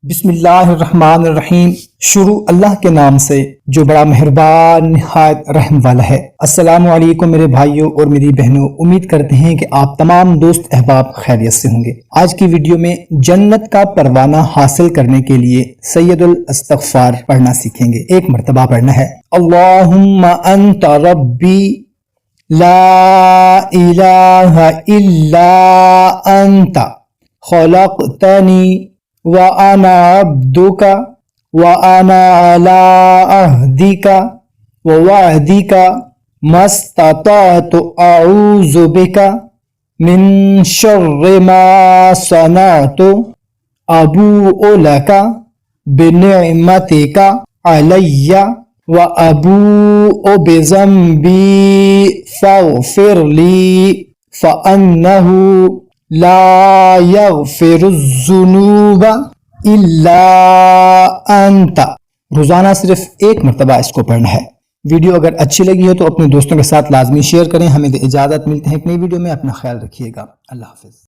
بسم اللہ الرحمن الرحیم۔ شروع اللہ کے نام سے جو بڑا مہربان نہایت رحم والا ہے۔ السلام علیکم میرے بھائیوں اور میری بہنوں، امید کرتے ہیں کہ آپ تمام دوست احباب خیریت سے ہوں گے۔ آج کی ویڈیو میں جنت کا پروانہ حاصل کرنے کے لیے سید الاستغفار پڑھنا سیکھیں گے۔ ایک مرتبہ پڑھنا ہے، اللہم انت ربی لا الہ الا انت خلقتنی وَأَنَا عَبْدُكَ وَأَنَا عَلَىٰ عَهْدِكَ وَوَعْدِكَ مَا اسْتَطَعْتُ أَعُوذُ بِكَ مِن شَرِّ مَا صَنَعْتُ أَبُوءُ لَكَ بِنِعْمَتِكَ عَلَيَّ وَأَبُوءُ بِذَنبِي فَاغْفِرْ لِي فَإِنَّهُ لا یغفر الذنوب الا انت۔ روزانہ صرف ایک مرتبہ اس کو پڑھنا ہے۔ ویڈیو اگر اچھی لگی ہے تو اپنے دوستوں کے ساتھ لازمی شیئر کریں۔ ہمیں اجازت، ملتے ہیں ایک نئی ویڈیو میں، اپنا خیال رکھیے گا۔ اللہ حافظ۔